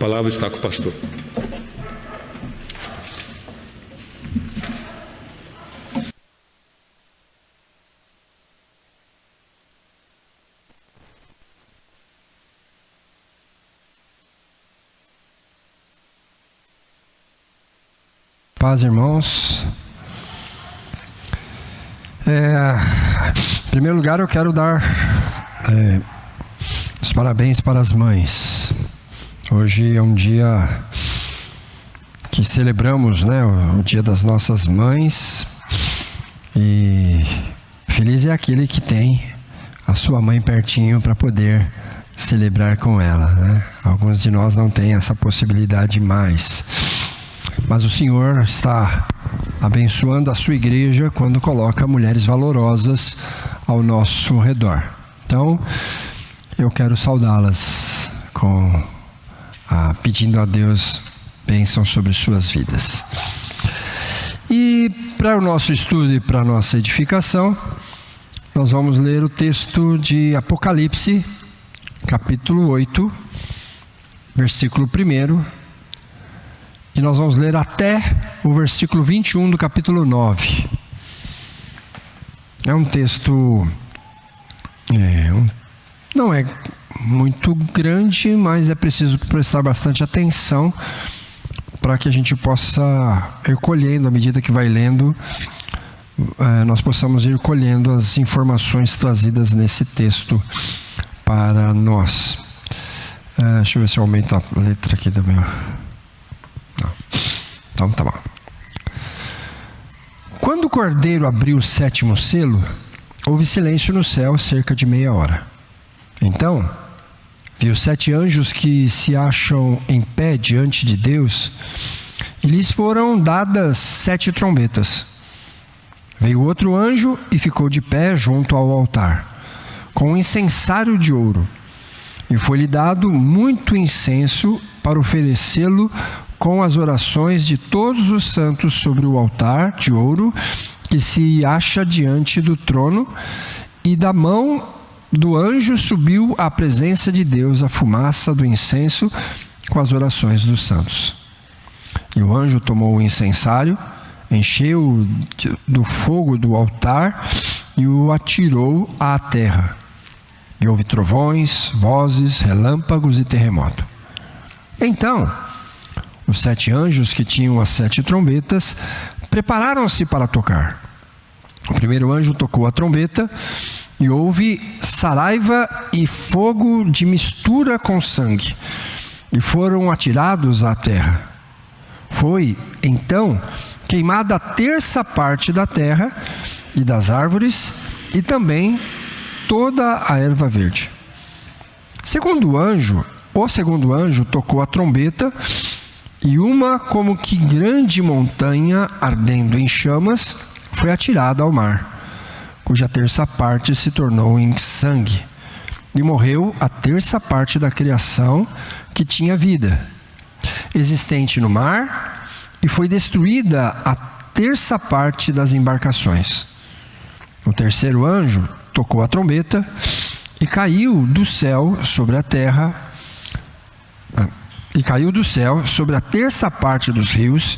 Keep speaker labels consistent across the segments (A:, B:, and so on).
A: palavra está com o pastor.
B: Paz, irmãos. Em primeiro lugar, eu quero dar os parabéns para as mães. Hoje é um dia que celebramos, né, o Dia das Nossas Mães. E feliz é aquele que tem a sua mãe pertinho para poder celebrar com ela, né? Alguns de nós não têm essa possibilidade mais. Mas o Senhor está abençoando a sua igreja quando coloca mulheres valorosas ao nosso redor. Então, eu quero saudá-las pedindo a Deus bênção sobre suas vidas. E para o nosso estudo e para a nossa edificação, nós vamos ler o texto de Apocalipse, capítulo 8, versículo 1. E nós vamos ler até o versículo 21 do capítulo 9. É um texto, não é muito grande, mas é preciso prestar bastante atenção para que a gente possa ir colhendo, à medida que vai lendo, nós possamos ir colhendo as informações trazidas nesse texto para nós. Deixa eu ver se eu aumento a letra aqui do meu... Então tá bom. Quando o cordeiro abriu o 7º selo, houve silêncio no céu cerca de meia hora. Então, vi os 7 anjos que se acham em pé diante de Deus, e lhes foram dadas 7 trombetas. Veio outro anjo e ficou de pé junto ao altar, com um incensário de ouro, e foi-lhe dado muito incenso para oferecê-lo com as orações de todos os santos sobre o altar de ouro que se acha diante do trono, e da mão do anjo subiu à presença de Deus a fumaça do incenso com as orações dos santos. E o anjo tomou o incensário, encheu do fogo do altar e o atirou à terra. E houve trovões, vozes, relâmpagos e terremoto. Então, os 7 anjos que tinham as 7 trombetas prepararam-se para tocar. O primeiro anjo tocou a trombeta e houve saraiva e fogo de mistura com sangue, e foram atirados à terra. Foi, então, queimada a 1/3 parte da terra e das árvores, e também toda a erva verde. O segundo anjo tocou a trombeta, e uma como que grande montanha ardendo em chamas foi atirada ao mar, cuja 1/3 parte se tornou em sangue, e morreu a 1/3 parte da criação que tinha vida, existente no mar, e foi destruída a 1/3 parte das embarcações. O terceiro anjo tocou a trombeta e caiu do céu sobre a terra, sobre a 1/3 parte dos rios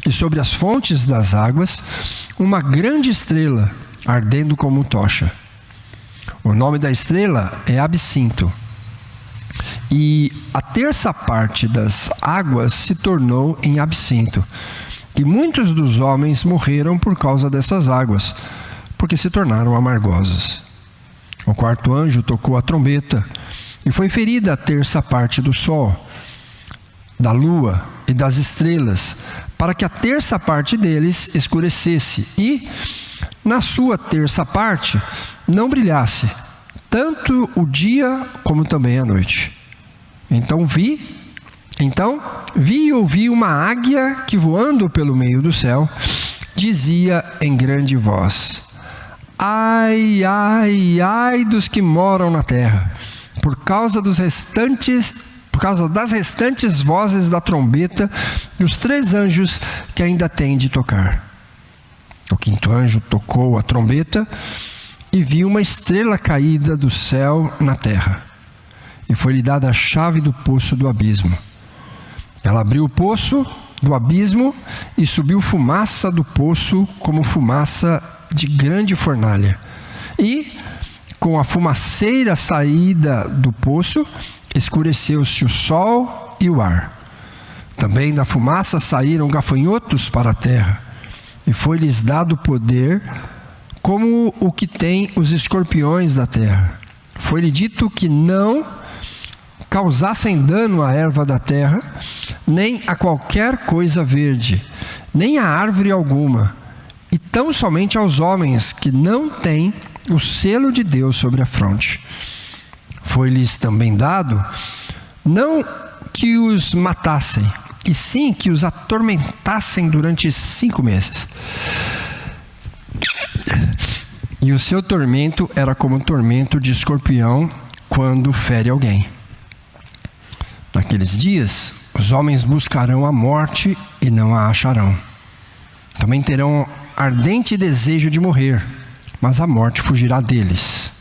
B: e sobre as fontes das águas, uma grande estrela ardendo como tocha. O nome da estrela é Absinto. E a 1/3 parte das águas se tornou em absinto. E muitos dos homens morreram por causa dessas águas, porque se tornaram amargosas. O quarto anjo tocou a trombeta e foi ferida a 1/3 parte do sol, da lua e das estrelas, para que a 1/3 parte deles escurecesse e, na sua 1/3 parte, não brilhasse, tanto o dia como também a noite. Então vi e ouvi uma águia que, voando pelo meio do céu, dizia em grande voz: ai, ai, ai dos que moram na terra, por causa das restantes vozes da trombeta dos 3 anjos que ainda têm de tocar. O quinto anjo tocou a trombeta e viu uma estrela caída do céu na terra, e foi-lhe dada a chave do poço do abismo. Ela abriu o poço do abismo e subiu fumaça do poço como fumaça de grande fornalha. E, com a fumaceira saída do poço, escureceu-se o sol e o ar. Também da fumaça saíram gafanhotos para a terra, e foi-lhes dado poder como o que tem os escorpiões da terra. Foi-lhe dito que não causassem dano à erva da terra, nem a qualquer coisa verde, nem a árvore alguma, e tão somente aos homens que não têm o selo de Deus sobre a fronte. Foi-lhes também dado, não que os matassem, e sim que os atormentassem durante 5 meses. E o seu tormento era como o tormento de escorpião quando fere alguém. Naqueles dias, os homens buscarão a morte e não a acharão. Também terão ardente desejo de morrer, mas a morte fugirá deles.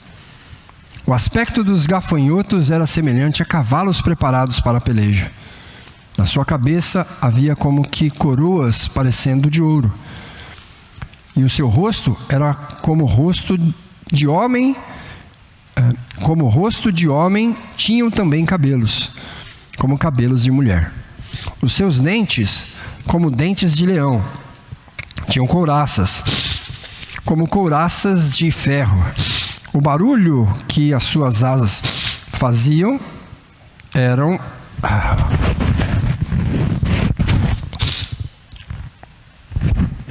B: O aspecto dos gafanhotos era semelhante a cavalos preparados para a peleja. Na sua cabeça havia como que coroas parecendo de ouro. E o seu rosto era como rosto de homem, tinham também cabelos, como cabelos de mulher. Os seus dentes, como dentes de leão, tinham couraças, como couraças de ferro. O barulho que as suas asas faziam eram...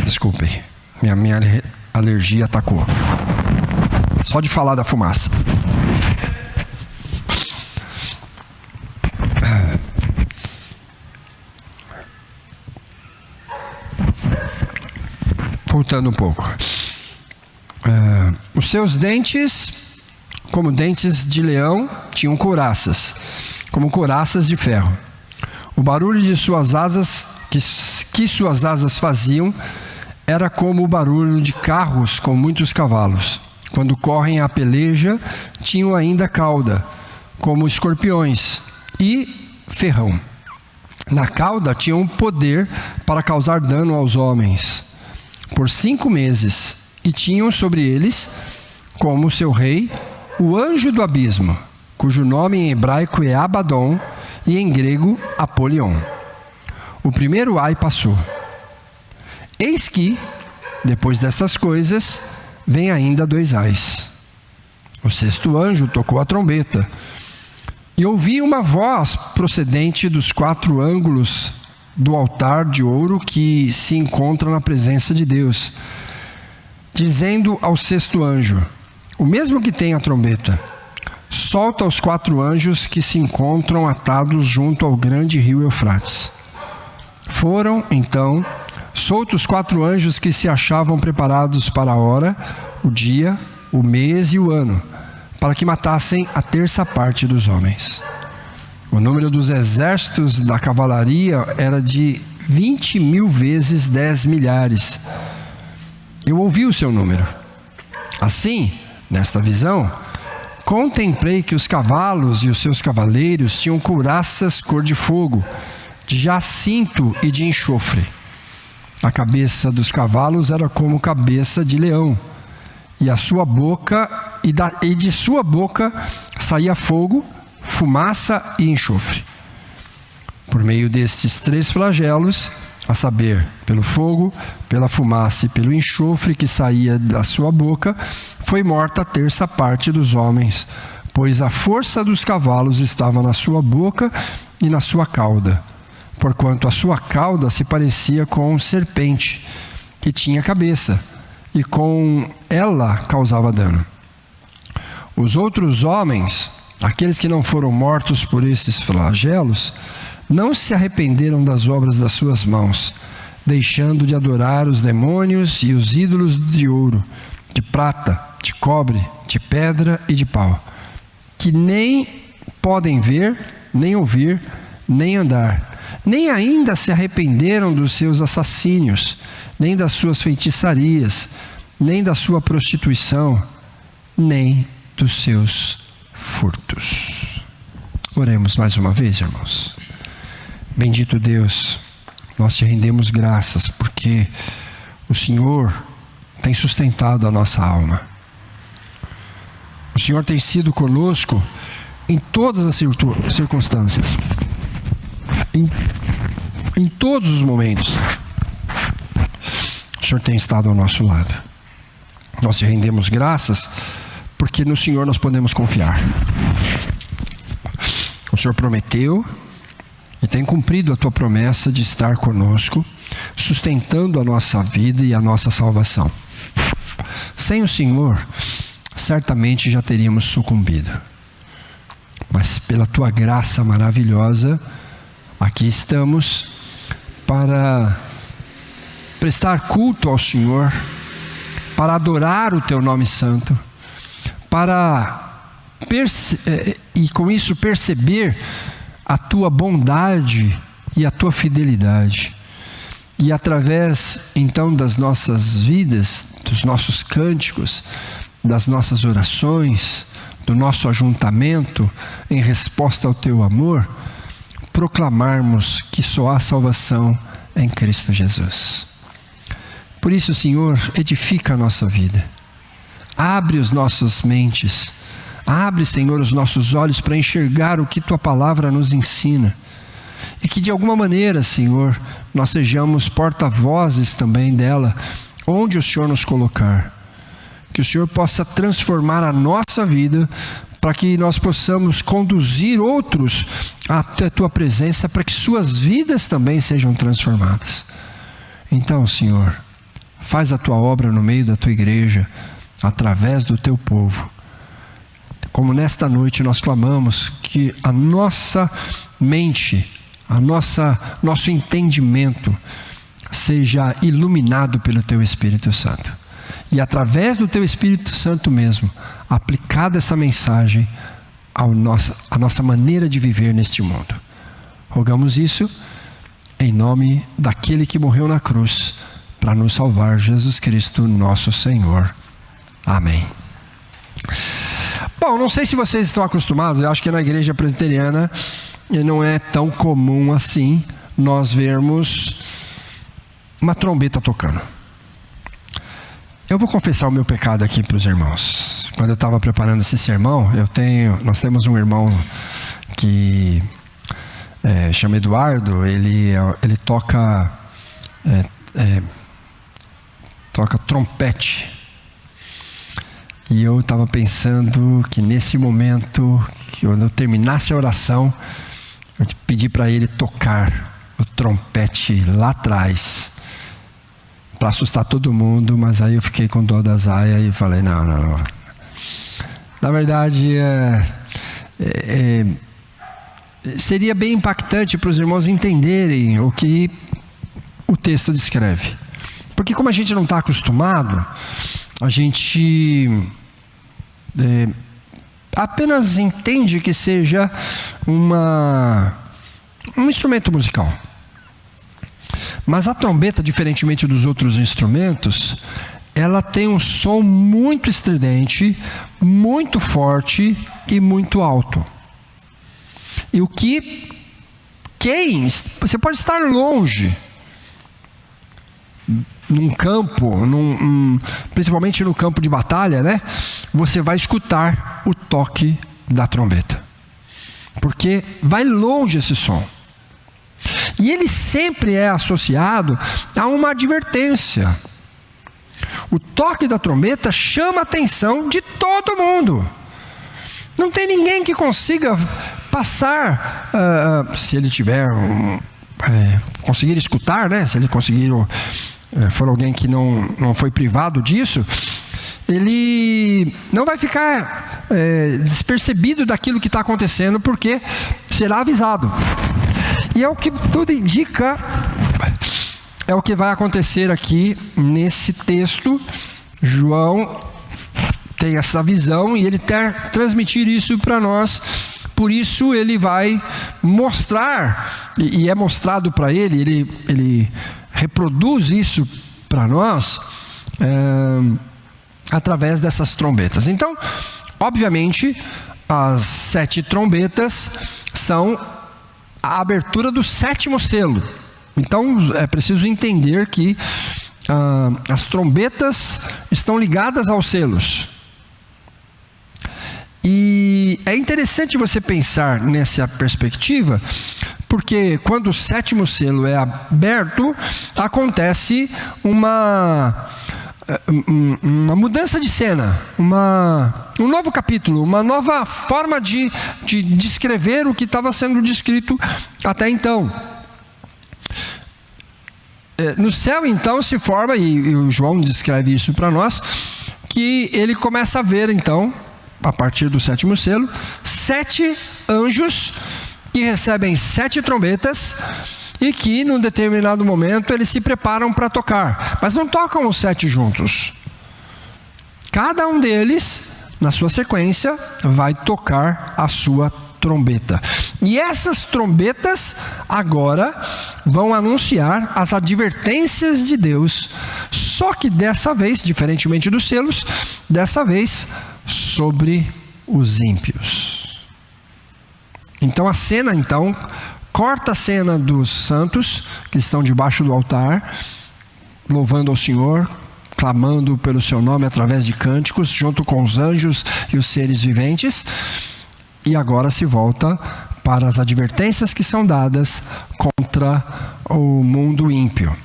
B: Desculpem, minha alergia atacou. Só de falar da fumaça. Voltando um pouco. Os seus dentes, como dentes de leão, tinham couraças, como couraças de ferro. O barulho de suas asas, que suas asas faziam, era como o barulho de carros com muitos cavalos. Quando correm à peleja, tinham ainda cauda, como escorpiões, e ferrão. Na cauda tinham poder para causar dano aos homens. Por 5 meses, e tinham sobre eles, como seu rei, o anjo do abismo, cujo nome em hebraico é Abaddon e em grego Apolion. O primeiro ai passou. Eis que, depois destas coisas, vem ainda 2 ais. O 6º anjo tocou a trombeta, e ouvi uma voz procedente dos 4 ângulos do altar de ouro que se encontra na presença de Deus, dizendo ao 6º anjo, o mesmo que tem a trombeta: solta os 4 anjos que se encontram atados junto ao grande rio Eufrates. Foram, então, soltos 4 anjos que se achavam preparados para a hora, o dia, o mês e o ano, para que matassem a 1/3 parte dos homens. O número dos exércitos da cavalaria era de 20.000 vezes 10 milhares. Eu ouvi o seu número. Assim, nesta visão, contemplei que os cavalos e os seus cavaleiros tinham couraças cor de fogo, de jacinto e de enxofre. A cabeça dos cavalos era como cabeça de leão, e a sua boca e de sua boca saía fogo, fumaça e enxofre. Por meio destes 3 flagelos, a saber, pelo fogo, pela fumaça e pelo enxofre que saía da sua boca, foi morta a 1/3 parte dos homens, pois a força dos cavalos estava na sua boca e na sua cauda, porquanto a sua cauda se parecia com serpente, que tinha cabeça, e com ela causava dano. Os outros homens, aqueles que não foram mortos por esses flagelos, não se arrependeram das obras das suas mãos, deixando de adorar os demônios e os ídolos de ouro, de prata, de cobre, de pedra e de pau, que nem podem ver, nem ouvir, nem andar, nem ainda se arrependeram dos seus assassínios, nem das suas feitiçarias, nem da sua prostituição, nem dos seus furtos. Oremos mais uma vez, irmãos. Bendito Deus, nós te rendemos graças porque o Senhor tem sustentado a nossa alma. O Senhor tem sido conosco em todas as circunstâncias, em todos os momentos. O Senhor tem estado ao nosso lado. Nós te rendemos graças porque no Senhor nós podemos confiar. O Senhor prometeu e tem cumprido a tua promessa de estar conosco, sustentando a nossa vida e a nossa salvação. Sem o Senhor, certamente já teríamos sucumbido. Mas pela tua graça maravilhosa, aqui estamos para prestar culto ao Senhor, para adorar o teu nome santo, e com isso perceber a tua bondade e a tua fidelidade. E através então das nossas vidas, dos nossos cânticos, das nossas orações, do nosso ajuntamento em resposta ao teu amor, proclamarmos que só há salvação em Cristo Jesus. Por isso, Senhor, edifica a nossa vida. Abre as nossas mentes. Abre, Senhor, os nossos olhos para enxergar o que tua palavra nos ensina. E que de alguma maneira, Senhor, nós sejamos porta-vozes também dela, onde o Senhor nos colocar. Que o Senhor possa transformar a nossa vida, para que nós possamos conduzir outros até a tua presença, para que suas vidas também sejam transformadas. Então, Senhor, faz a tua obra no meio da tua igreja, através do teu povo. Como nesta noite nós clamamos que a nossa mente, nosso entendimento seja iluminado pelo teu Espírito Santo. E através do teu Espírito Santo mesmo, aplicada essa mensagem à nossa maneira de viver neste mundo. Rogamos isso em nome daquele que morreu na cruz para nos salvar, Jesus Cristo, nosso Senhor. Amém. Bom, não sei se vocês estão acostumados, eu acho que na igreja presbiteriana não é tão comum assim nós vermos uma trombeta tocando. Eu vou confessar o meu pecado aqui para os irmãos. Quando eu estava preparando esse sermão, nós temos um irmão que chama Eduardo, ele toca trompete. E eu estava pensando que nesse momento, que quando eu terminasse a oração, eu pedi para ele tocar o trompete lá atrás, para assustar todo mundo, mas aí eu fiquei com dó da Zaya e falei, não. Na verdade, seria bem impactante para os irmãos entenderem o que o texto descreve. Porque como a gente não está acostumado, a gente apenas entende que seja um instrumento musical. Mas a trombeta, diferentemente dos outros instrumentos, ela tem um som muito estridente, muito forte e muito alto. E você pode estar longe, num campo, principalmente no campo de batalha, né? Você vai escutar o toque da trombeta, porque vai longe esse som. E ele sempre é associado a uma advertência. O toque da trombeta chama a atenção de todo mundo. Não tem ninguém que consiga passar, se ele tiver, conseguir escutar, né? Se ele conseguir, for alguém que não foi privado disso, ele não vai ficar despercebido daquilo que está acontecendo, porque será avisado. E é o que tudo indica, é o que vai acontecer aqui nesse texto. João tem essa visão e ele quer transmitir isso para nós. Por isso ele vai mostrar, e é mostrado para ele reproduz isso para nós através dessas trombetas. Então, obviamente, as 7 trombetas são a abertura do 7º selo. Então é preciso entender que as trombetas estão ligadas aos selos. E é interessante você pensar nessa perspectiva, porque quando o 7º selo é aberto, acontece uma mudança de cena, um novo capítulo, uma nova forma de descrever o que estava sendo descrito até então. No céu, então, se forma, e o João descreve isso para nós, que ele começa a ver, então, a partir do 7º selo, 7 anjos que recebem 7 trombetas e que, num determinado momento, eles se preparam para tocar. Mas não tocam os 7 juntos. Cada um deles, na sua sequência, vai tocar a sua trombeta. E essas trombetas agora vão anunciar as advertências de Deus. Só que dessa vez, diferentemente dos selos, dessa vez sobre os ímpios. Então a cena, corta a cena dos santos que estão debaixo do altar, louvando ao Senhor, clamando pelo seu nome através de cânticos, junto com os anjos e os seres viventes. E agora se volta para as advertências que são dadas contra o mundo ímpio.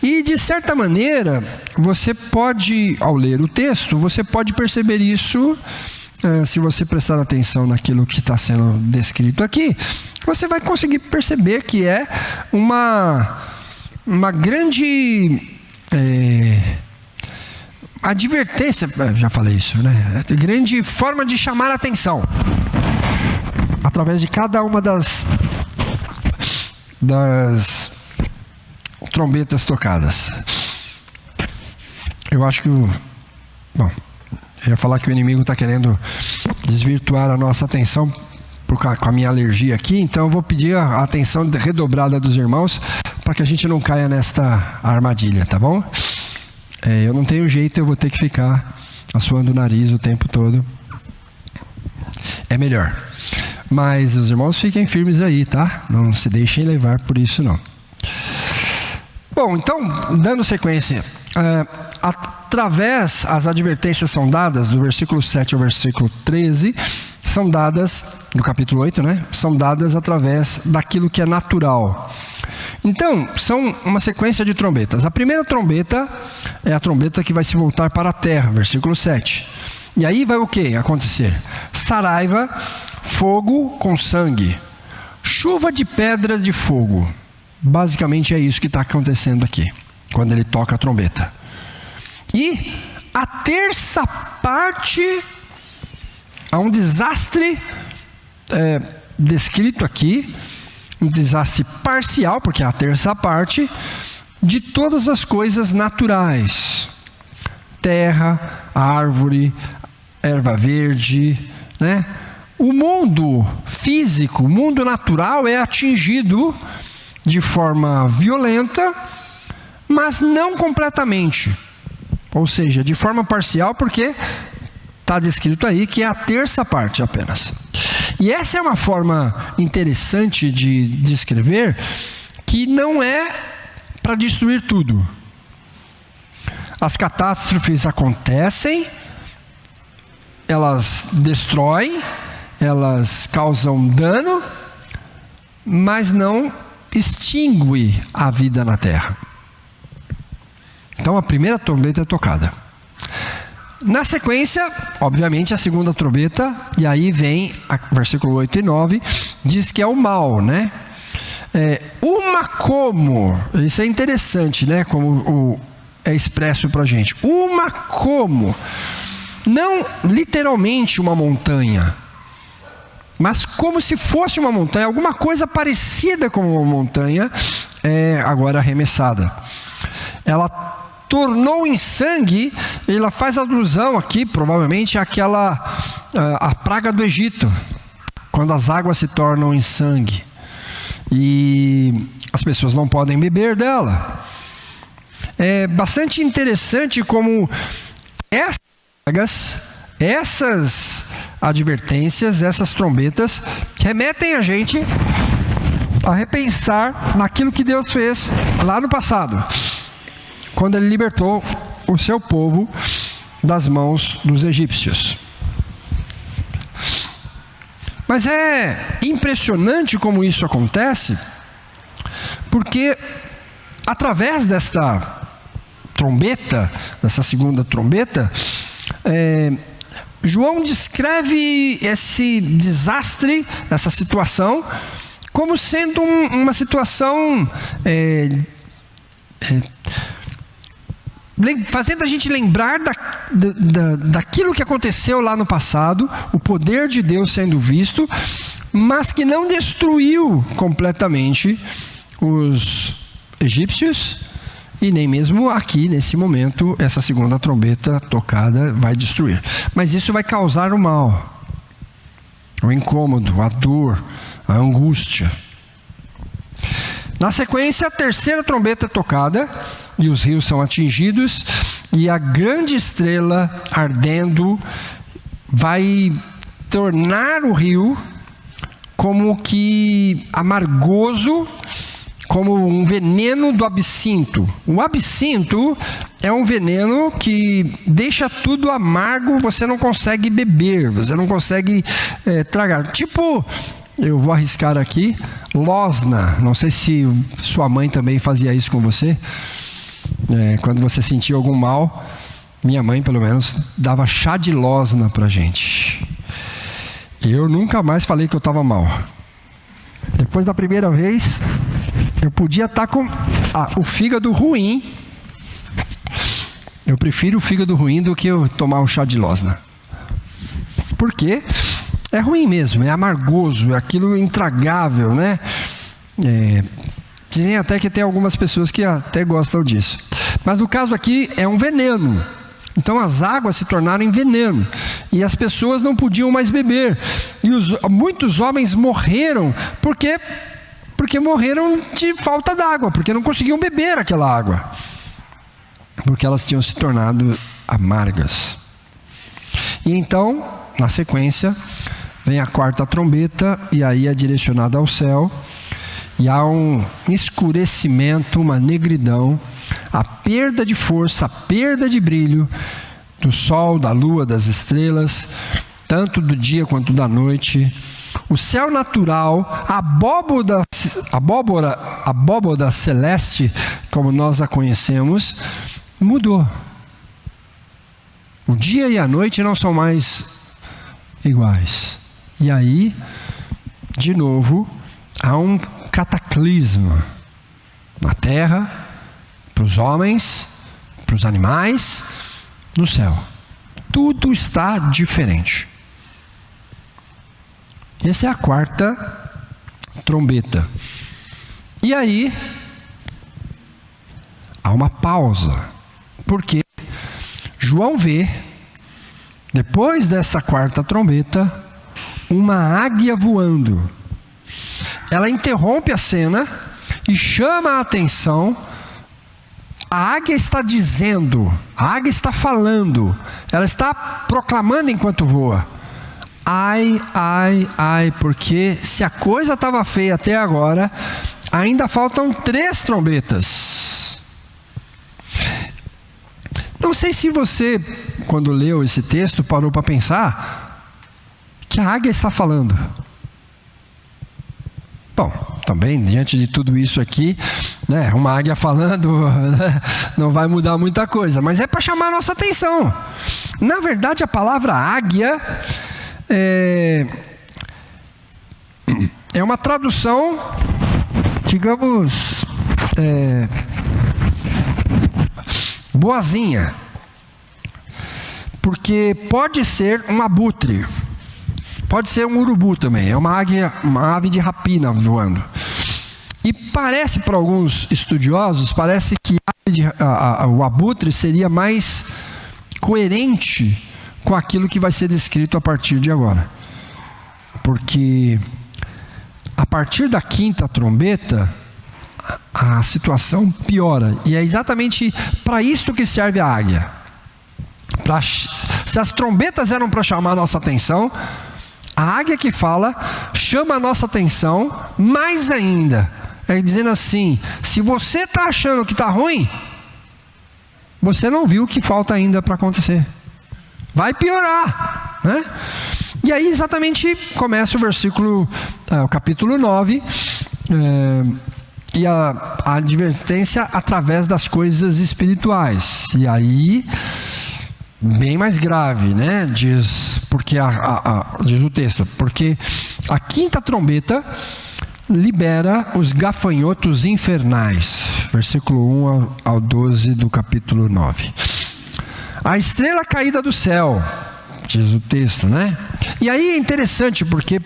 B: E de certa maneira, você pode, ao ler o texto, você pode perceber isso, se você prestar atenção naquilo que está sendo descrito aqui, você vai conseguir perceber que é uma grande advertência, já falei isso, né? Grande forma de chamar a atenção, através de cada uma das trombetas tocadas. Eu acho que eu ia falar que o inimigo está querendo desvirtuar a nossa atenção com a minha alergia aqui, então eu vou pedir a atenção redobrada dos irmãos para que a gente não caia nesta armadilha, tá bom? Eu não tenho jeito, eu vou ter que ficar assoando o nariz o tempo todo. É melhor. Mas os irmãos fiquem firmes aí, tá? Não se deixem levar por isso não. Bom, então, dando sequência, as advertências são dadas, do versículo 7 ao versículo 13, são dadas, no capítulo 8, né? São dadas através daquilo que é natural. Então, são uma sequência de trombetas. A primeira trombeta é a trombeta que vai se voltar para a terra, versículo 7. E aí vai o que acontecer? Saraiva, fogo com sangue, chuva de pedras de fogo. Basicamente é isso que está acontecendo aqui, quando ele toca a trombeta. E a terça parte, há um desastre descrito aqui, um desastre parcial, porque é a terça parte, de todas as coisas naturais. Terra, árvore, erva verde, né? O mundo físico, o mundo natural é atingido de forma violenta, mas não completamente. Ou seja, de forma parcial, porque está descrito aí que é a terça parte apenas. E essa é uma forma interessante de descrever, que não é para destruir tudo. As catástrofes acontecem, elas destroem, elas causam dano, mas não extingue a vida na terra. Então a primeira trombeta é tocada. Na sequência, obviamente, a segunda trombeta, e aí vem, versículo 8 e 9, diz que é o mal, né? Isso é interessante, né? Como é expresso para a gente. Não literalmente uma montanha, mas como se fosse uma montanha, alguma coisa parecida com uma montanha, agora arremessada. Ela tornou em sangue, ela faz alusão aqui, provavelmente, a praga do Egito, quando as águas se tornam em sangue, e as pessoas não podem beber dela. É bastante interessante como essas advertências, essas trombetas, remetem a gente a repensar naquilo que Deus fez lá no passado, quando Ele libertou o seu povo das mãos dos egípcios. Mas é impressionante como isso acontece, porque através desta trombeta, dessa segunda trombeta, João descreve esse desastre, essa situação, como sendo uma situação fazendo a gente lembrar daquilo que aconteceu lá no passado, o poder de Deus sendo visto, mas que não destruiu completamente os egípcios, e nem mesmo aqui, nesse momento, essa segunda trombeta tocada vai destruir. Mas isso vai causar o mal, o incômodo, a dor, a angústia. Na sequência, a terceira trombeta é tocada, e os rios são atingidos, e a grande estrela ardendo vai tornar o rio como que amargoso, como um veneno do absinto. O absinto é um veneno que deixa tudo amargo, você não consegue beber, você não consegue tragar. Tipo, eu vou arriscar aqui, losna. Não sei se sua mãe também fazia isso com você. Quando você sentia algum mal, minha mãe pelo menos dava chá de losna pra gente. E eu nunca mais falei que eu estava mal. Depois da primeira vez, eu podia estar com o fígado ruim. Eu prefiro o fígado ruim do que eu tomar um chá de losna. Por quê? É ruim mesmo, é amargoso, é aquilo intragável, né? Dizem até que tem algumas pessoas que até gostam disso. Mas no caso aqui é um veneno. Então as águas se tornaram em veneno. E as pessoas não podiam mais beber. E muitos homens morreram. Por quê? Porque morreram de falta d'água. Porque não conseguiam beber aquela água. Porque elas tinham se tornado amargas. E então, na sequência, vem a quarta trombeta. E aí é direcionada ao céu. E há um escurecimento, uma negridão, a perda de força, a perda de brilho do sol, da lua, das estrelas, tanto do dia quanto da noite. O céu natural, a abóbora celeste, como nós a conhecemos, mudou. O dia e a noite não são mais iguais. E aí, de novo, há um cataclisma na terra, para os homens, para os animais, no céu. Tudo está diferente. Essa é a quarta trombeta. E aí, há uma pausa, porque João vê, depois dessa quarta trombeta, uma águia voando. Ela interrompe a cena e chama a atenção. A águia está dizendo, a águia está falando, ela está proclamando enquanto voa. Ai, ai, ai, porque se a coisa estava feia até agora, ainda faltam 3 trombetas. Não sei se você, quando leu esse texto, parou para pensar que a águia está falando. Bom, também diante de tudo isso aqui, né, uma águia falando, né, não vai mudar muita coisa, mas é para chamar a nossa atenção. Na verdade, a palavra águia é uma tradução, digamos, boazinha, porque pode ser um abutre. Pode ser um urubu também, é uma águia, uma ave de rapina voando. E parece, para alguns estudiosos, parece que o abutre seria mais coerente com aquilo que vai ser descrito a partir de agora. Porque a partir da quinta trombeta, a situação piora. E é exatamente para isto que serve a águia. Se as trombetas eram para chamar a nossa atenção, A águia que fala chama a nossa atenção mais ainda. Dizendo assim, se você está achando que está ruim, você não viu o que falta ainda para acontecer. Vai piorar, né? E aí exatamente começa o versículo, o capítulo 9, e a advertência através das coisas espirituais. E aí, bem mais grave, né? Diz o texto, porque a quinta trombeta libera os gafanhotos infernais. Versículo 1 ao 12 do capítulo 9. A estrela caída do céu, diz o texto, né? E aí é interessante porque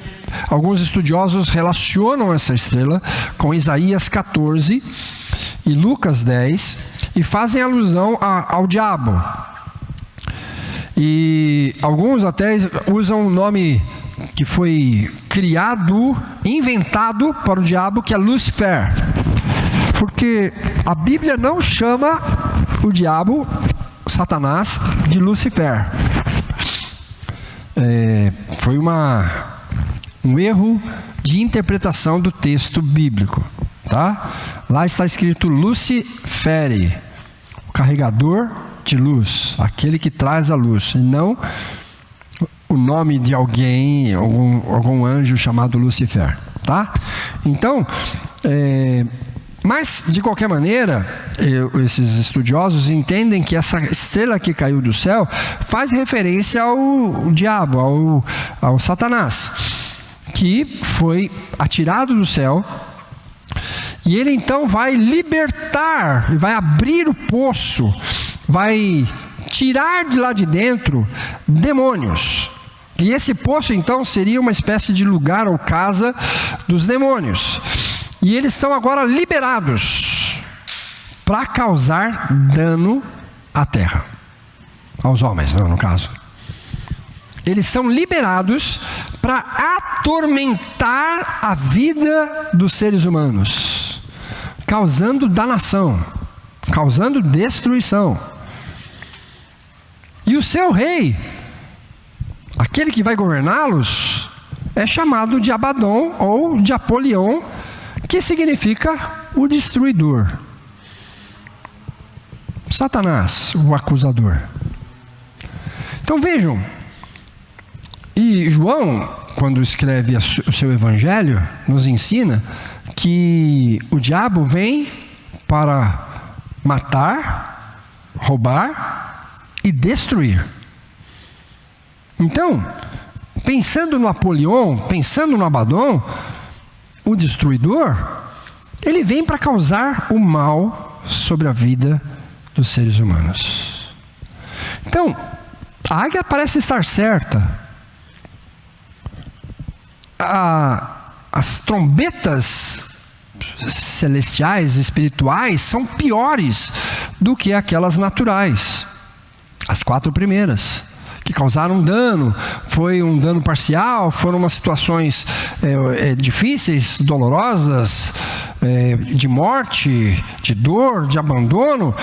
B: alguns estudiosos relacionam essa estrela com Isaías 14 e Lucas 10 e fazem alusão ao diabo. E alguns até usam o nome que foi criado, inventado para o diabo, que é Lúcifer. Porque a Bíblia não chama o diabo, Satanás, de Lúcifer. Foi um erro de interpretação do texto bíblico, tá? Lá está escrito Lucifere, o carregador de luz, aquele que traz a luz, e não o nome de alguém, algum anjo chamado Lucifer, tá? Então, mas de qualquer maneira, esses estudiosos entendem que essa estrela que caiu do céu faz referência ao diabo, ao Satanás, que foi atirado do céu, e ele então vai libertar, vai abrir o poço, vai tirar de lá de dentro demônios. E esse poço então seria uma espécie de lugar ou casa dos demônios. E eles são agora liberados para causar dano à terra, aos homens, não, no caso. Eles são liberados para atormentar a vida dos seres humanos, causando danação, causando destruição. E o seu rei, aquele que vai governá-los, é chamado de Abaddon ou de Apolion, que significa o destruidor. Satanás, o acusador. Então vejam, e João, quando escreve o seu evangelho, nos ensina que o diabo vem para matar, roubar e destruir. Então, pensando no Apolion, pensando no Abaddon, o destruidor, ele vem para causar o mal sobre a vida dos seres humanos. Então, a águia parece estar certa. As trombetas celestiais, espirituais, são piores do que aquelas naturais. As 4 primeiras, que causaram dano, foi um dano parcial, foram umas situações difíceis, dolorosas, de morte, de dor, de abandono,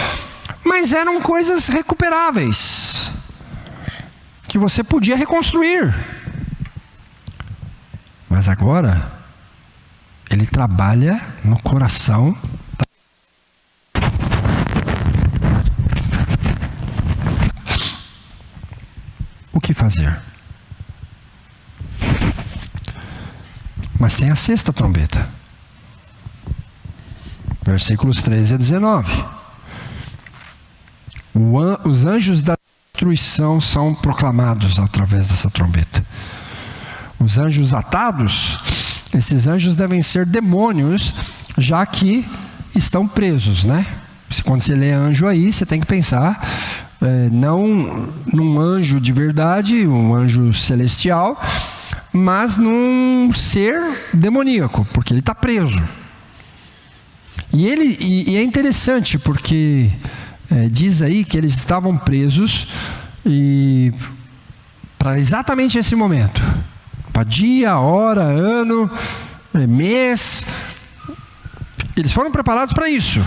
B: mas eram coisas recuperáveis, que você podia reconstruir. Mas agora, ele trabalha no coração. O que fazer? Mas tem a 6ª trombeta. Versículos 13 a 19. Os anjos da destruição são proclamados através dessa trombeta. Os anjos atados, esses anjos devem ser demônios, já que estão presos, né? Quando você lê anjo aí, você tem que pensar não num anjo de verdade, um anjo celestial, mas num ser demoníaco, porque ele está preso. E é interessante porque diz aí que eles estavam presos e para exatamente esse momento, para dia, hora, ano, mês, eles foram preparados para isso.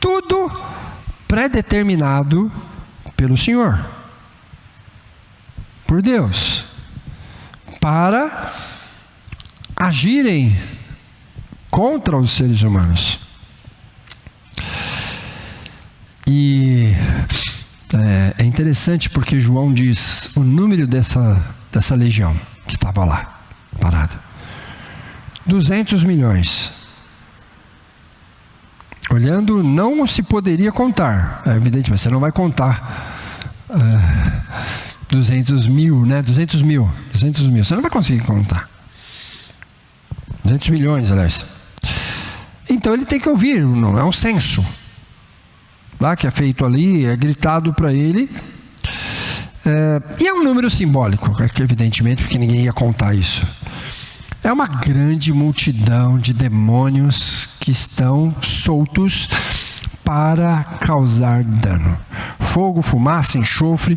B: Tudo predeterminado pelo Senhor, por Deus, para agirem contra os seres humanos. E é interessante porque João diz o número dessa legião que estava lá, parada. 200 milhões. Olhando, não se poderia contar. É evidente, mas você não vai contar 200 mil, né? 200 mil. Você não vai conseguir contar. 200 milhões, aliás. Então ele tem que ouvir, não é um censo. Lá que é feito ali, é gritado para ele. E é um número simbólico, evidentemente, porque ninguém ia contar isso. É uma grande multidão de demônios que estão soltos para causar dano. Fogo, fumaça, enxofre,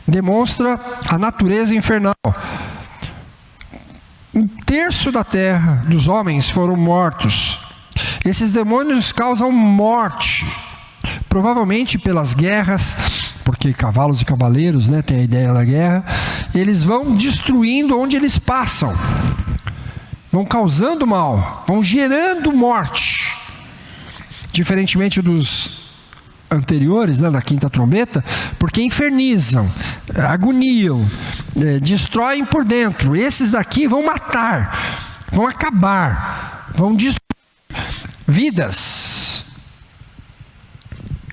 B: demonstra a natureza infernal. 1/3 da terra, dos homens, foram mortos. Esses demônios causam morte, provavelmente pelas guerras, porque cavalos e cavaleiros, né, tem a ideia da guerra. Eles vão destruindo onde eles passam. Vão causando mal, vão gerando morte. Diferentemente dos anteriores, né, da quinta trombeta, porque infernizam, agoniam, destroem por dentro. Esses daqui vão matar, vão acabar, vão destruir vidas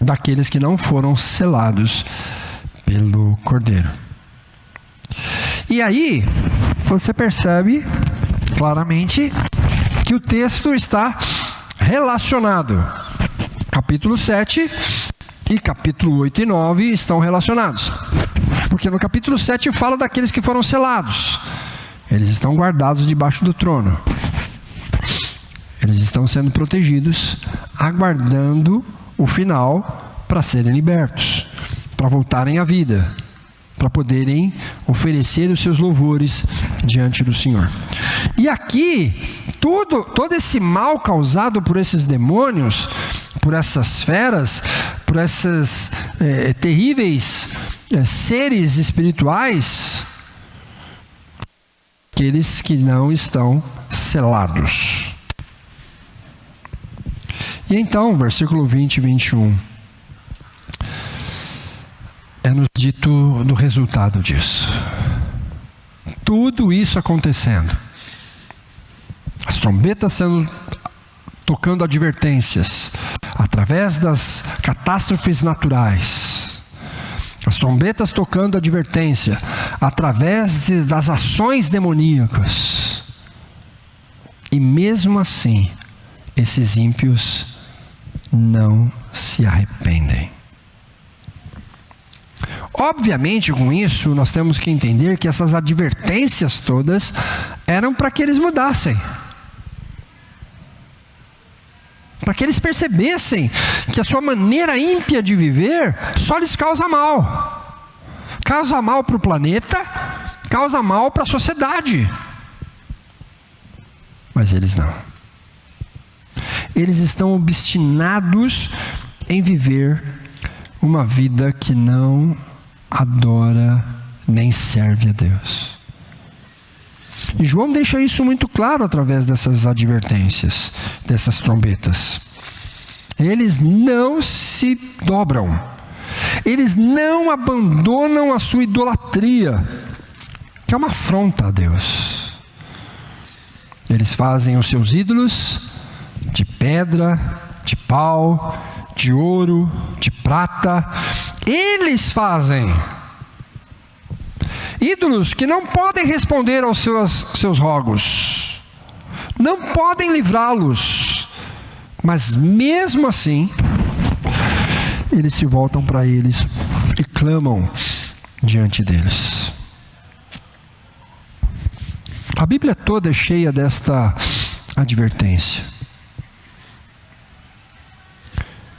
B: daqueles que não foram selados pelo Cordeiro. E aí, você percebe claramente que o texto está relacionado. Capítulo 7 e capítulo 8 e 9 estão relacionados. Porque no capítulo 7 fala daqueles que foram selados. Eles estão guardados debaixo do trono. Eles estão sendo protegidos, aguardando o final para serem libertos, para voltarem à vida, para poderem oferecer os seus louvores diante do Senhor. E aqui, todo esse mal causado por esses demônios, por essas feras, por esses terríveis seres espirituais, aqueles que não estão selados. E então, versículo 20 e 21, é-nos dito do resultado disso. Tudo isso acontecendo. As trombetas tocando advertências, através das catástrofes naturais. As trombetas tocando advertência, através das ações demoníacas. E mesmo assim, esses ímpios não se arrependem. Obviamente, com isso, nós temos que entender que essas advertências todas eram para que eles mudassem. Para que eles percebessem que a sua maneira ímpia de viver só lhes causa mal. Causa mal para o planeta, causa mal para a sociedade. Mas eles não. Eles estão obstinados em viver uma vida que não adora nem serve a Deus. E João deixa isso muito claro através dessas advertências, dessas trombetas. Eles não se dobram. Eles não abandonam a sua idolatria, que é uma afronta a Deus. Eles fazem os seus ídolos de pedra, de pau, de ouro, de prata. Eles fazem ídolos que não podem responder aos seus rogos, não podem livrá-los, mas mesmo assim, eles se voltam para eles e clamam diante deles. A Bíblia toda é cheia desta advertência.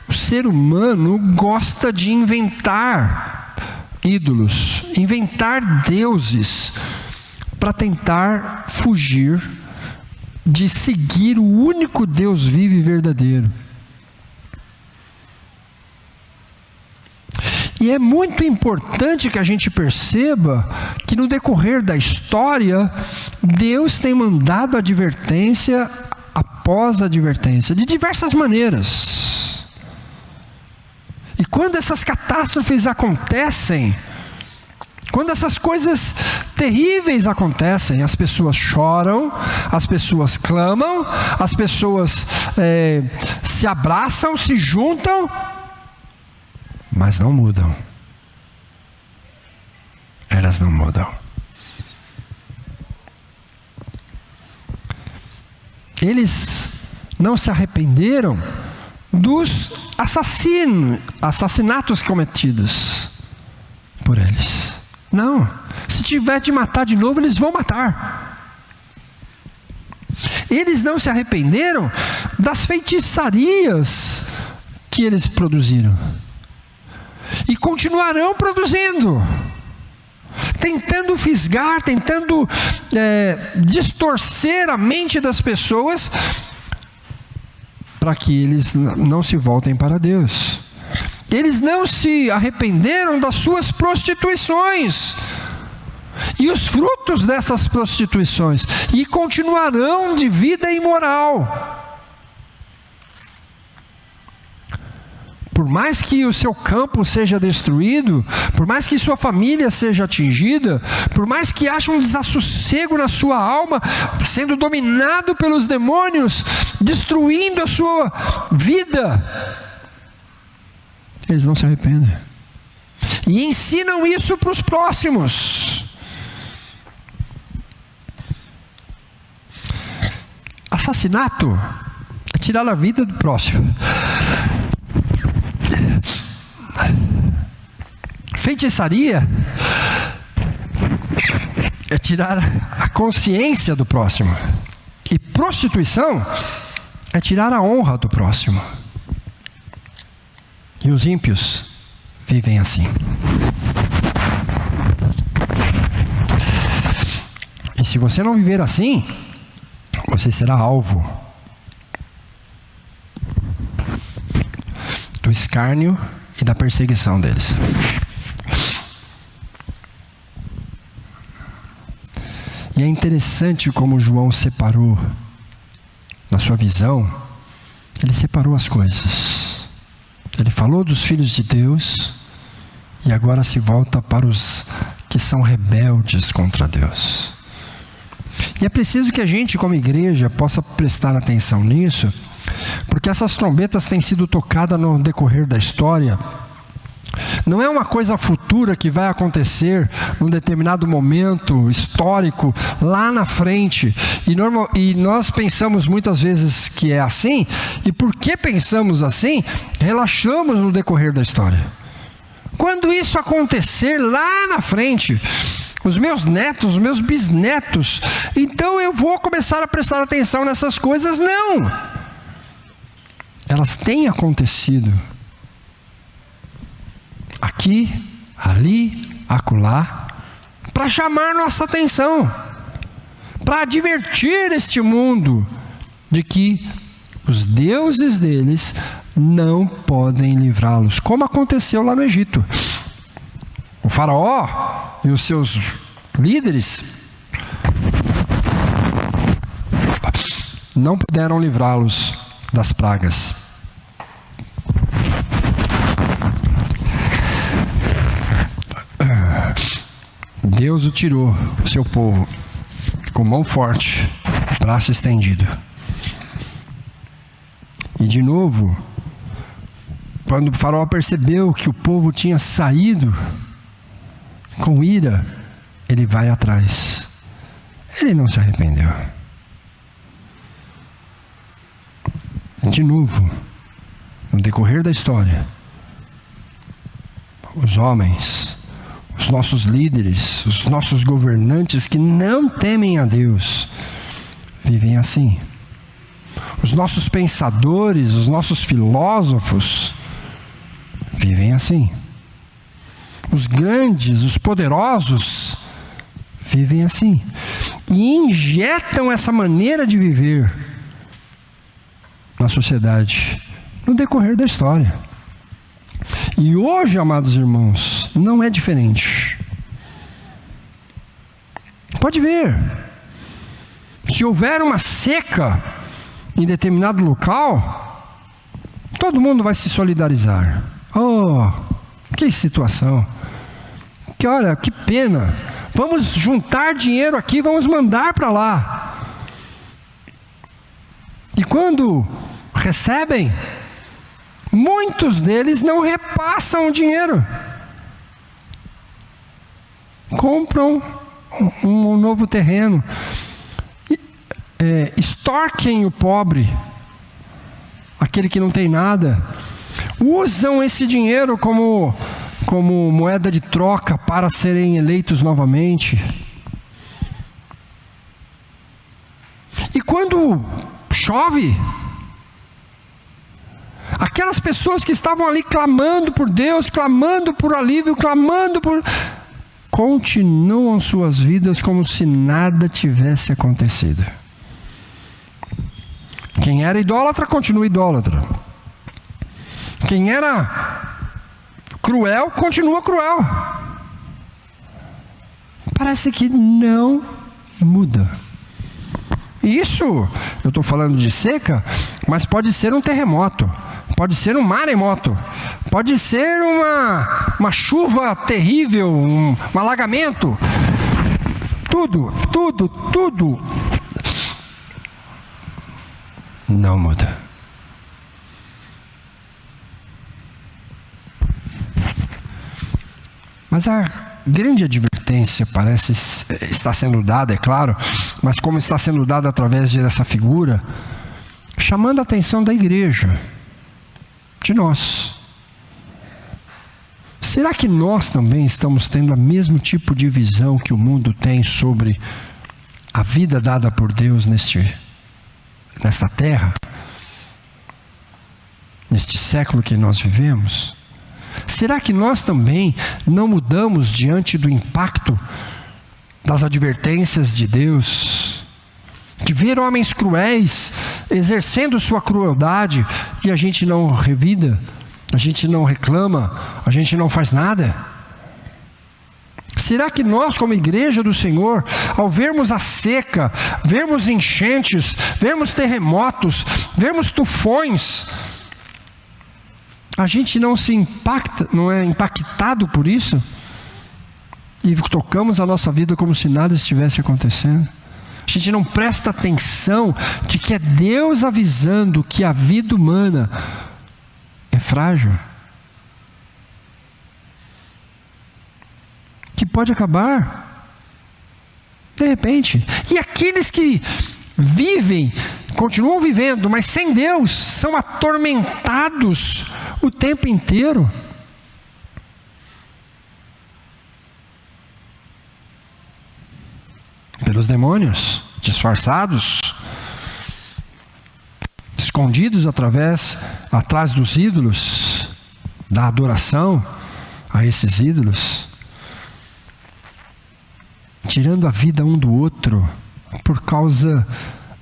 B: O ser humano gosta de inventar ídolos, inventar deuses, para tentar fugir de seguir o único Deus vivo e verdadeiro. E é muito importante que a gente perceba que no decorrer da história, Deus tem mandado advertência após advertência, de diversas maneiras. E quando essas catástrofes acontecem, quando essas coisas terríveis acontecem, as pessoas choram, as pessoas clamam, as pessoas se abraçam, se juntam, mas não mudam. Elas não mudam. Eles não se arrependeram dos assassinatos cometidos por eles. Não. Se tiver de matar de novo, eles vão matar. Eles não se arrependeram das feitiçarias que eles produziram. E continuarão produzindo, tentando fisgar, tentando distorcer a mente das pessoas, para que eles não se voltem para Deus. Eles não se arrependeram das suas prostituições e os frutos dessas prostituições, e continuarão de vida imoral. Por mais que o seu campo seja destruído, por mais que sua família seja atingida, por mais que haja um desassossego na sua alma, sendo dominado pelos demônios, destruindo a sua vida, eles não se arrependem. E ensinam isso para os próximos. Assassinato é tirar a vida do próximo. Feitiçaria é tirar a consciência do próximo. E prostituição é tirar a honra do próximo. E os ímpios vivem assim. E se você não viver assim, você será alvo do escárnio e da perseguição deles. E é interessante como João separou, na sua visão, ele separou as coisas. Ele falou dos filhos de Deus e agora se volta para os que são rebeldes contra Deus. E é preciso que a gente, como igreja, possa prestar atenção nisso, porque essas trombetas têm sido tocadas no decorrer da história. Não é uma coisa futura que vai acontecer num determinado momento histórico lá na frente. E nós pensamos muitas vezes que é assim, e porque pensamos assim, relaxamos no decorrer da história. Quando isso acontecer lá na frente, os meus netos, os meus bisnetos, então eu vou começar a prestar atenção nessas coisas? Não! Elas têm acontecido. Aqui, ali, acolá, para chamar nossa atenção, para advertir este mundo de que os deuses deles não podem livrá-los, como aconteceu lá no Egito. O faraó e os seus líderes não puderam livrá-los das pragas. Deus o tirou, o seu povo, com mão forte, braço estendido. E de novo, quando o faraó percebeu que o povo tinha saído com ira, ele vai atrás. Ele não se arrependeu. De novo, no decorrer da história, os homens, os nossos líderes, os nossos governantes que não temem a Deus, vivem assim. Os nossos pensadores, os nossos filósofos, vivem assim. Os grandes, os poderosos, vivem assim. E injetam essa maneira de viver na sociedade, no decorrer da história. E hoje, amados irmãos, não é diferente. Pode ver, se houver uma seca em determinado local, todo mundo vai se solidarizar. Oh, que situação! Que olha, que pena! Vamos juntar dinheiro aqui, vamos mandar para lá. E quando recebem, muitos deles não repassam o dinheiro. Compram um novo terreno. Extorquem o pobre, aquele que não tem nada. Usam esse dinheiro como moeda de troca para serem eleitos novamente. E quando chove, aquelas pessoas que estavam ali clamando por Deus, clamando por alívio, continuam suas vidas como se nada tivesse acontecido. Quem era idólatra, continua idólatra. Quem era cruel, continua cruel. Parece que não muda. Isso, eu estou falando de seca, mas pode ser um terremoto, pode ser um maremoto, pode ser uma chuva terrível, um alagamento. Tudo não muda. Mas a grande advertência parece estar sendo dada, é claro, mas como está sendo dada através dessa figura, chamando a atenção da igreja, de nós. Será que nós também estamos tendo o mesmo tipo de visão que o mundo tem sobre a vida dada por Deus nesta terra, neste século que nós vivemos? Será que nós também não mudamos diante do impacto das advertências de Deus? De ver homens cruéis exercendo sua crueldade e a gente não revida, a gente não reclama, a gente não faz nada? Será que nós, como igreja do Senhor, ao vermos a seca, vermos enchentes, vermos terremotos, vermos tufões, a gente não se impacta, não é impactado por isso? E tocamos a nossa vida como se nada estivesse acontecendo? A gente não presta atenção de que é Deus avisando que a vida humana é frágil, que pode acabar de repente. E aqueles que vivem, continuam vivendo, mas sem Deus, são atormentados o tempo inteiro. Pelos demônios, disfarçados, escondidos atrás dos ídolos, da adoração a esses ídolos, tirando a vida um do outro por causa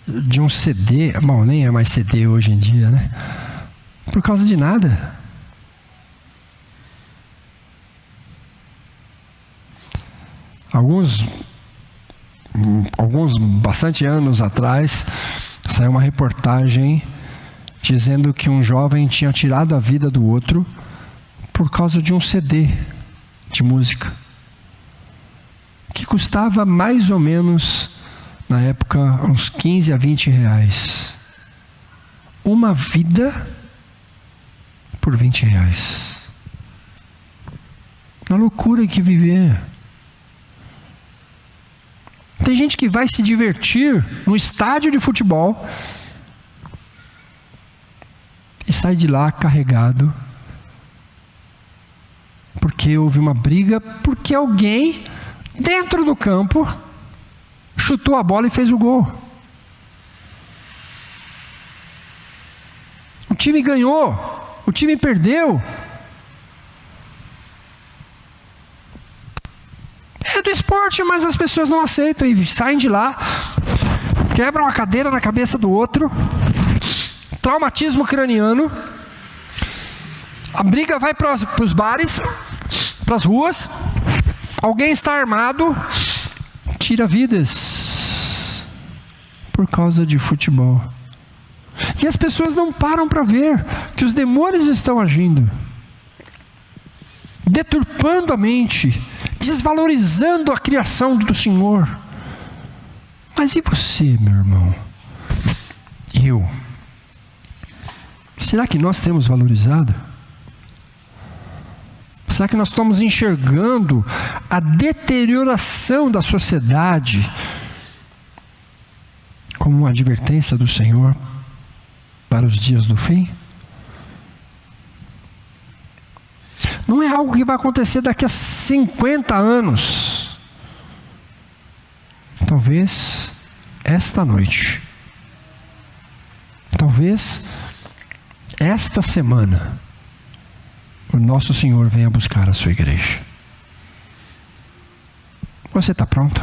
B: de um CD. Bom, nem é mais CD hoje em dia, né? Por causa de nada. Alguns bastante anos atrás, saiu uma reportagem dizendo que um jovem tinha tirado a vida do outro por causa de um CD de música, que custava mais ou menos, na época, uns 15 a 20 reais. Uma vida por 20 reais. Na loucura que viver. Tem gente que vai se divertir no estádio de futebol e sai de lá carregado porque houve uma briga, porque alguém dentro do campo chutou a bola e fez o gol. O time ganhou, o time perdeu. É do esporte, mas as pessoas não aceitam e saem de lá, quebram a cadeira na cabeça do outro, traumatismo craniano, A briga vai para os bares, para as ruas, alguém está armado, tira vidas por causa de futebol. E as pessoas não param para ver que os demônios estão agindo, deturpando a mente, desvalorizando a criação do Senhor. Mas e você, meu irmão? Eu? Será que nós temos valorizado? Será que nós estamos enxergando a deterioração da sociedade como uma advertência do Senhor para os dias do fim? Não é algo que vai acontecer daqui a 50 anos. Talvez esta noite. Talvez esta semana o nosso Senhor venha buscar a sua igreja. Você está pronto?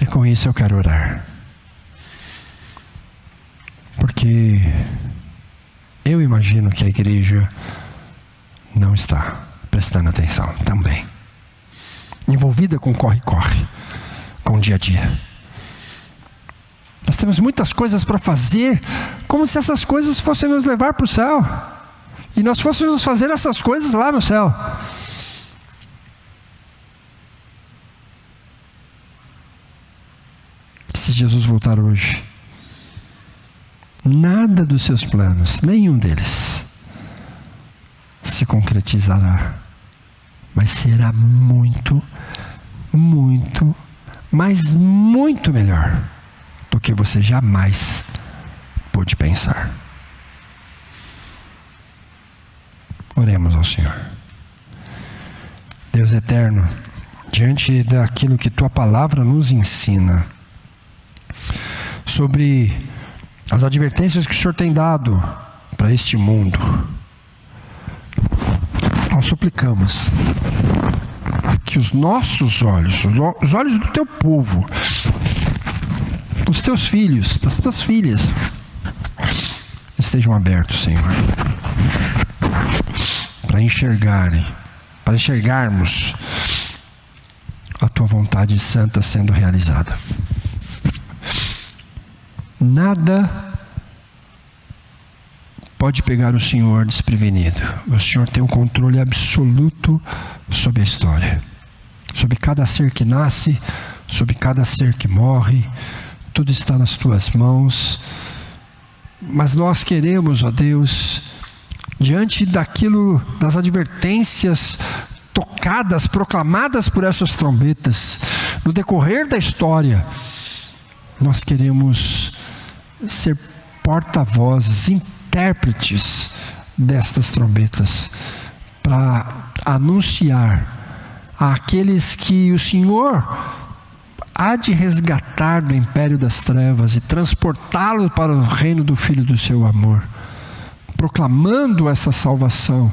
B: E com isso eu quero orar. Porque eu imagino que a igreja não está prestando atenção também. Envolvida com corre-corre, com o dia a dia. Nós temos muitas coisas para fazer, como se essas coisas fossem nos levar para o céu. E nós fôssemos fazer essas coisas lá no céu. Se Jesus voltar hoje, nada dos seus planos, nenhum deles, se concretizará. Mas será muito, muito, mas muito melhor do que você jamais pôde pensar. Oremos ao Senhor. Deus eterno, diante daquilo que Tua palavra nos ensina, sobre as advertências que o Senhor tem dado para este mundo, nós suplicamos que os nossos olhos, os olhos do Teu povo, dos Teus filhos, das Tuas filhas, estejam abertos, Senhor, para enxergarmos a Tua vontade santa sendo realizada. Nada pode pegar o Senhor desprevenido. O Senhor tem um controle absoluto sobre a história, sobre cada ser que nasce, sobre cada ser que morre. Tudo está nas Tuas mãos. Mas nós queremos, ó Deus, diante daquilo, das advertências tocadas, proclamadas por essas trombetas, no decorrer da história, nós queremos ser porta-vozes, intérpretes destas trombetas, para anunciar àqueles que o Senhor há de resgatar do império das trevas e transportá-lo para o reino do Filho do seu amor, proclamando essa salvação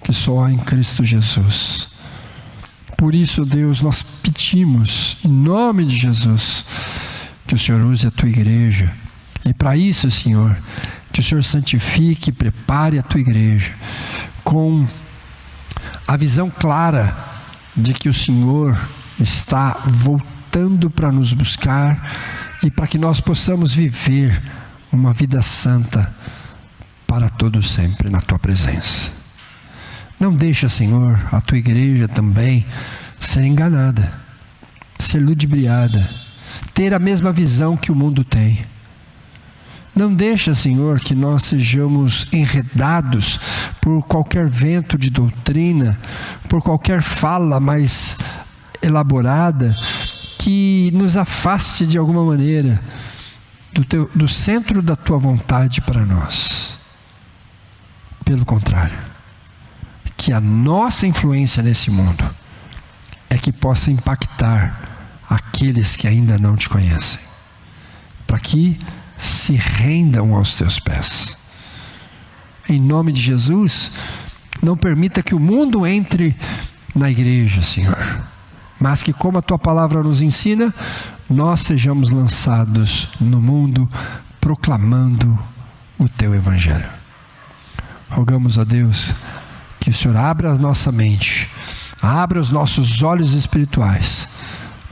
B: que só há em Cristo Jesus. Por isso, Deus, nós pedimos, em nome de Jesus, que o Senhor use a Tua igreja. E para isso, Senhor, que o Senhor santifique e prepare a Tua igreja com a visão clara de que o Senhor está voltando para nos buscar e para que nós possamos viver uma vida santa para todo sempre na Tua presença. Não deixa, Senhor, a Tua igreja também ser enganada, ser ludibriada, ter a mesma visão que o mundo tem. Não deixa, Senhor, que nós sejamos enredados por qualquer vento de doutrina, por qualquer fala mais elaborada, que nos afaste de alguma maneira do centro da Tua vontade para nós. Pelo contrário, que a nossa influência nesse mundo é que possa impactar aqueles que ainda não Te conhecem, para que se rendam aos Teus pés. Em nome de Jesus, não permita que o mundo entre na igreja, Senhor, mas que, como a tua palavra nos ensina, nós sejamos lançados no mundo proclamando o teu evangelho. Rogamos a Deus que o Senhor abra a nossa mente, abra os nossos olhos espirituais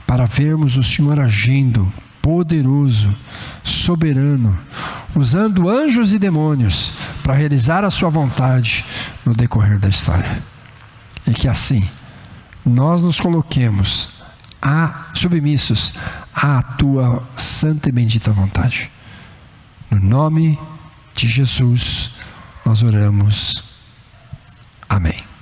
B: para vermos o Senhor agindo poderoso, soberano, usando anjos e demônios para realizar a sua vontade no decorrer da história. E que assim nós nos coloquemos submissos à tua santa e bendita vontade. No nome de Jesus nós oramos. Amém.